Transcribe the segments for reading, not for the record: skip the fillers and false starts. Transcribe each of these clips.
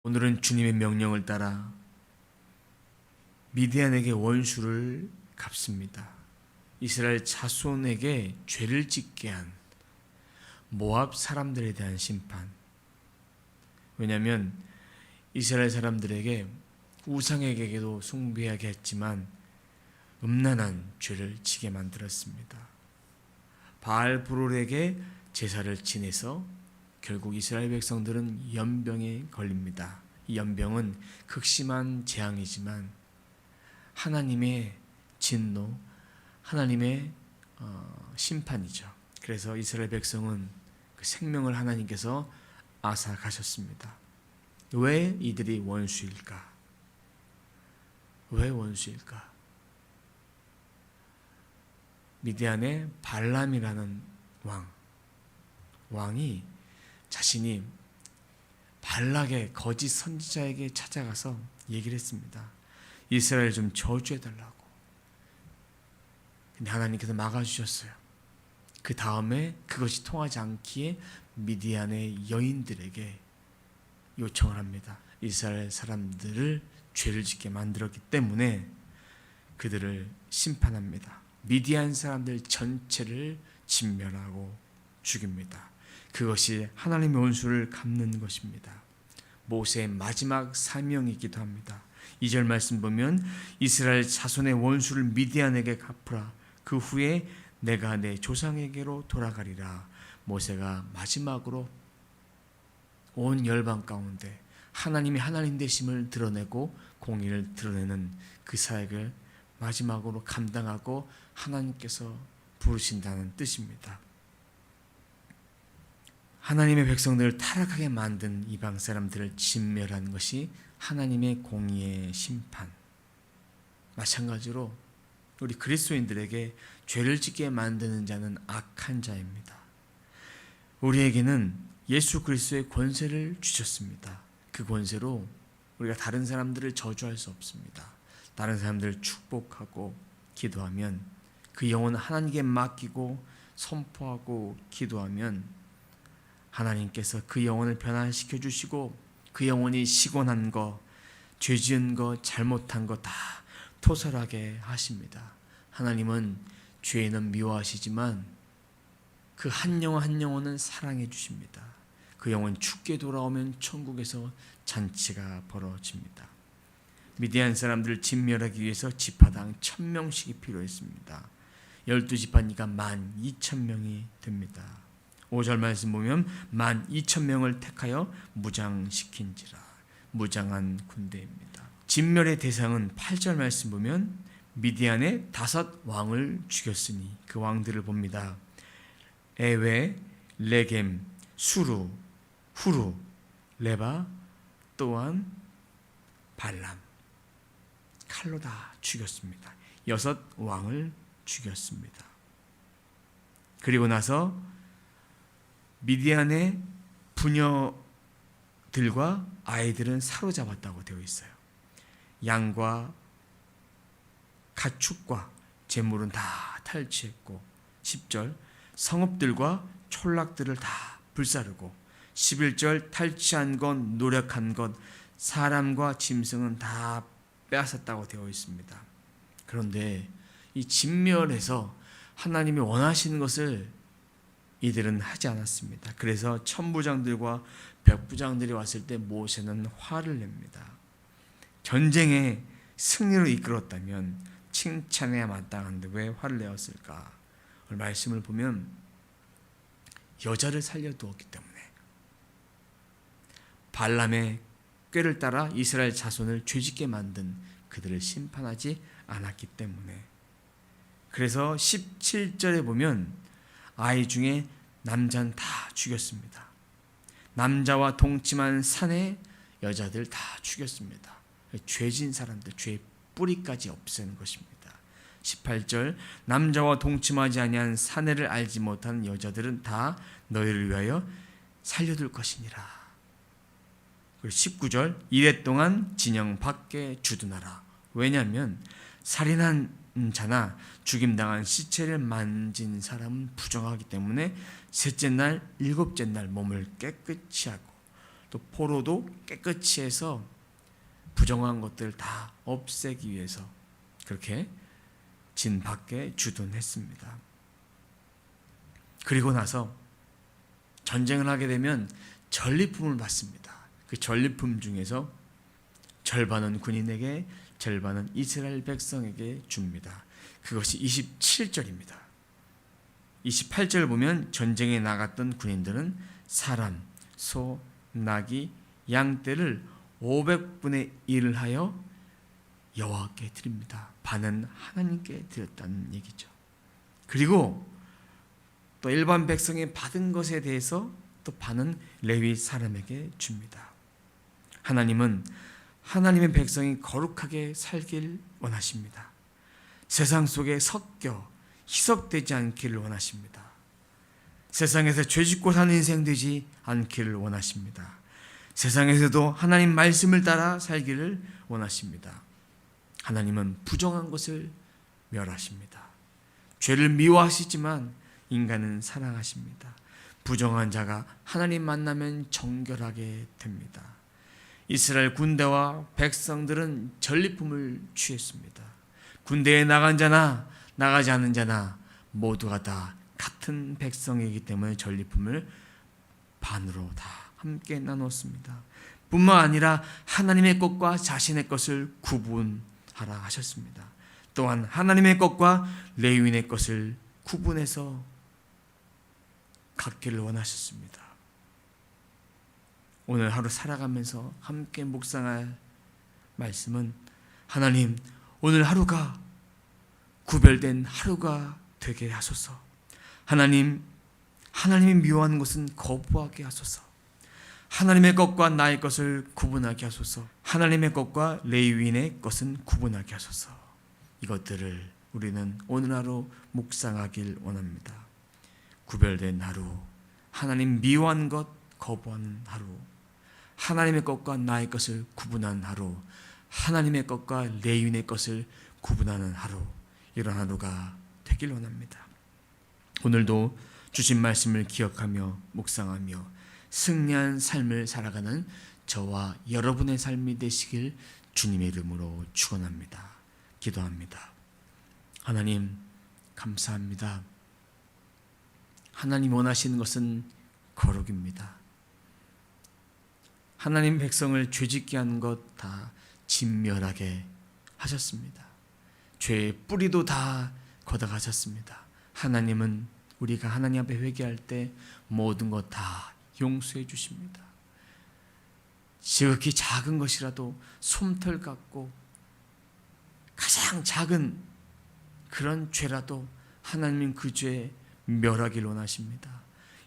오늘은 주님의 명령을 따라 미디안에게 원수를 갚습니다. 이스라엘 자손에게 죄를 짓게 한 모압 사람들에 대한 심판. 왜냐하면 이스라엘 사람들에게 우상에게도 숭배하게 했지만 음란한 죄를 지게 만들었습니다. 바알브롤에게 제사를 지내서 결국 이스라엘 백성들은 연병에 걸립니다. 이 연병은 극심한 재앙이지만 하나님의 진노, 하나님의 심판이죠. 그래서 이스라엘 백성은 그 생명을 하나님께서 앗아가셨습니다. 왜 이들이 원수일까? 왜 원수일까? 미디안의 발람이라는 왕이 자신이 발락의 거짓 선지자에게 찾아가서 얘기를 했습니다. 이스라엘 좀 저주해달라고. 근데 하나님께서 막아주셨어요. 그 다음에 그것이 통하지 않기에 미디안의 여인들에게 요청을 합니다. 이스라엘 사람들을 죄를 짓게 만들었기 때문에 그들을 심판합니다. 미디안 사람들 전체를 진멸하고 죽입니다. 그것이 하나님의 원수를 갚는 것입니다. 모세의 마지막 사명이기도 합니다. 2절 말씀 보면 이스라엘 자손의 원수를 미디안에게 갚으라. 그 후에 내가 내 조상에게로 돌아가리라. 모세가 마지막으로 온 열방 가운데 하나님이 하나님 되심을 드러내고 공의를 드러내는 그 사역을 마지막으로 감당하고 하나님께서 부르신다는 뜻입니다. 하나님의 백성들을 타락하게 만든 이방 사람들을 진멸한 것이 하나님의 공의의 심판. 마찬가지로 우리 그리스도인들에게 죄를 짓게 만드는 자는 악한 자입니다. 우리에게는 예수 그리스도의 권세를 주셨습니다. 그 권세로 우리가 다른 사람들을 저주할 수 없습니다. 다른 사람들을 축복하고 기도하면 그 영혼을 하나님께 맡기고 선포하고 기도하면 하나님께서 그 영혼을 변화시켜 주시고 그 영혼이 시곤한 거, 죄 지은 거, 잘못한 거 다 토설하게 하십니다. 하나님은 죄인은 미워하시지만 그 한 영혼 한 영혼은 사랑해 주십니다. 그 영혼 죽게 돌아오면 천국에서 잔치가 벌어집니다. 미디안 사람들을 진멸하기 위해서 지파당 1000명씩이 필요했습니다. 12지파니까 12,000명이 됩니다. 5절 말씀 보면 12,000명을 택하여 무장시킨지라. 무장한 군대입니다. 진멸의 대상은 8절 말씀 보면 미디안의 5 왕을 죽였으니 그 왕들을 봅니다. 에웨, 레겜, 수루, 후루, 레바, 또한 발람. 칼로 다 죽였습니다. 6 왕을 죽였습니다. 그리고 나서 미디안의 부녀들과 아이들은 사로잡았다고 되어 있어요. 양과 가축과 재물은 다 탈취했고 10절 성읍들과 촌락들을 다 불사르고 11절 탈취한 것, 노력한 것, 사람과 짐승은 다 빼앗았다고 되어 있습니다. 그런데 이 진멸에서 하나님이 원하시는 것을 이들은 하지 않았습니다. 그래서 천부장들과 백부장들이 왔을 때 모세는 화를 냅니다. 전쟁에 승리로 이끌었다면 칭찬해야 마땅한데 왜 화를 내었을까? 말씀을 보면 여자를 살려두었기 때문에 발람의 꾀를 따라 이스라엘 자손을 죄짓게 만든 그들을 심판하지 않았기 때문에. 그래서 17절에 보면 아이 중에 남자는 다 죽였습니다. 남자와 동침한 사내 여자들 다 죽였습니다. 죄진 사람들, 죄의 뿌리까지 없애는 것입니다. 18절 남자와 동침하지 아니한 사내를 알지 못하는 여자들은 다 너희를 위하여 살려둘 것이니라. 그리고 19절 이래 동안 진영 밖에 주둔하라. 왜냐하면 살인한 자나 죽임당한 시체를 만진 사람은 부정하기 때문에 셋째 날, 일곱째 날 몸을 깨끗이 하고 또 포로도 깨끗이 해서 부정한 것들을 다 없애기 위해서 그렇게 진 밖에 주둔했습니다. 그리고 나서 전쟁을 하게 되면 전리품을 받습니다. 그 전리품 중에서 절반은 군인에게, 절반은 이스라엘 백성에게 줍니다. 그것이 27절입니다. 28절 보면 전쟁에 나갔던 군인들은 사람, 소, 나귀, 양떼를 500분의 1을 하여 여호와께 드립니다. 반은 하나님께 드렸다는 얘기죠. 그리고 또 일반 백성이 받은 것에 대해서 또 반은 레위 사람에게 줍니다. 하나님은 하나님의 백성이 거룩하게 살길 원하십니다. 세상 속에 섞여 희석되지 않기를 원하십니다. 세상에서 죄짓고 사는 인생 되지 않기를 원하십니다. 세상에서도 하나님 말씀을 따라 살기를 원하십니다. 하나님은 부정한 것을 멸하십니다. 죄를 미워하시지만 인간은 사랑하십니다. 부정한 자가 하나님 만나면 정결하게 됩니다. 이스라엘 군대와 백성들은 전리품을 취했습니다. 군대에 나간 자나 나가지 않은 자나 모두가 다 같은 백성이기 때문에 전리품을 반으로 다 함께 나눴습니다. 뿐만 아니라 하나님의 것과 자신의 것을 구분하라 하셨습니다. 또한 하나님의 것과 레위인의 것을 구분해서 갖기를 원하셨습니다. 오늘 하루 살아가면서 함께 묵상할 말씀은 하나님, 오늘 하루가 구별된 하루가 되게 하소서. 하나님, 하나님이 미워하는 것은 거부하게 하소서. 하나님의 것과 나의 것을 구분하게 하소서. 하나님의 것과 레위인의 것은 구분하게 하소서. 이것들을 우리는 오늘 하루 묵상하길 원합니다. 구별된 하루, 하나님 미워하는 것 거부하는 하루, 하나님의 것과 나의 것을 구분하는 하루, 하나님의 것과 레위인의 것을 구분하는 하루, 이런 하루가 되길 원합니다. 오늘도 주신 말씀을 기억하며 묵상하며 승리한 삶을 살아가는 저와 여러분의 삶이 되시길 주님의 이름으로 축원합니다. 기도합니다. 하나님, 감사합니다. 하나님 원하시는 것은 거룩입니다. 하나님 백성을 죄짓게 한 것 다 진멸하게 하셨습니다. 죄의 뿌리도 다 걷어가셨습니다. 하나님은 우리가 하나님 앞에 회개할 때 모든 것 다 용서해 주십니다. 지극히 작은 것이라도 솜털 같고 가장 작은 그런 죄라도 하나님은 그 죄에 멸하기를 원하십니다.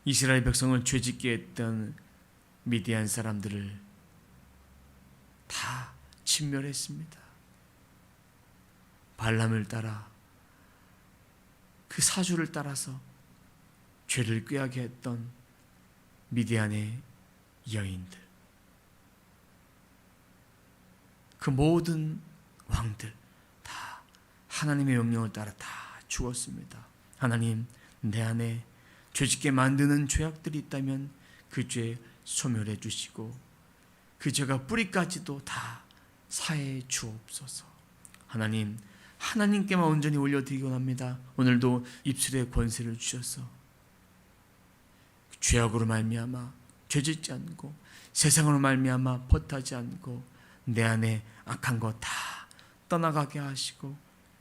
이스라엘 백성을 죄짓게 했던 미디안 사람들을 다 진멸했습니다. 발람을 따라 그 사주를 따라서 죄를 꾀하게 했던 미디안의 여인들, 그 모든 왕들 다 하나님의 명령을 따라 다 죽었습니다. 하나님, 내 안에 죄짓게 만드는 죄악들이 있다면 그 죄 소멸해 주시고 그 죄가 뿌리까지도 다 사해 주옵소서. 하나님, 하나님께만 온전히 올려드리기 원합니다. 오늘도 입술에 권세를 주셔서 죄악으로 말미암아 죄짓지 않고 세상으로 말미암아 벗하지 않고 내 안에 악한 거 다 떠나가게 하시고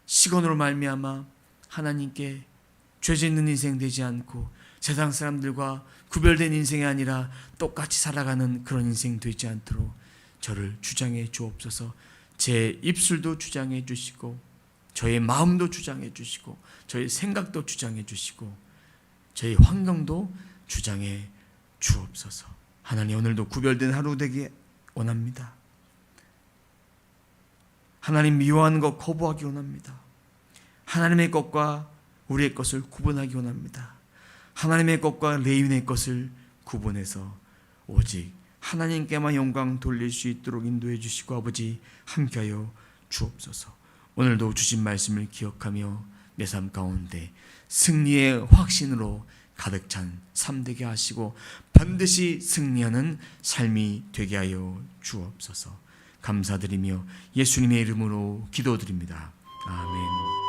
시건으로 말미암아 하나님께 죄짓는 인생 되지 않고 세상 사람들과 구별된 인생이 아니라 똑같이 살아가는 그런 인생 되지 않도록 저를 주장해 주옵소서. 제 입술도 주장해 주시고 저의 마음도 주장해 주시고 저의 생각도 주장해 주시고 저의 환경도 주장해 주옵소서. 하나님, 오늘도 구별된 하루 되기 원합니다. 하나님 미워하는 것 거부하기 원합니다. 하나님의 것과 우리의 것을 구분하기 원합니다. 하나님의 것과 레위인의 것을 구분해서 오직 하나님께만 영광 돌릴 수 있도록 인도해 주시고 아버지 함께하여 주옵소서. 오늘도 주신 말씀을 기억하며 내 삶 가운데 승리의 확신으로 가득 찬 삶 되게 하시고 반드시 승리하는 삶이 되게 하여 주옵소서. 감사드리며 예수님의 이름으로 기도드립니다. 아멘.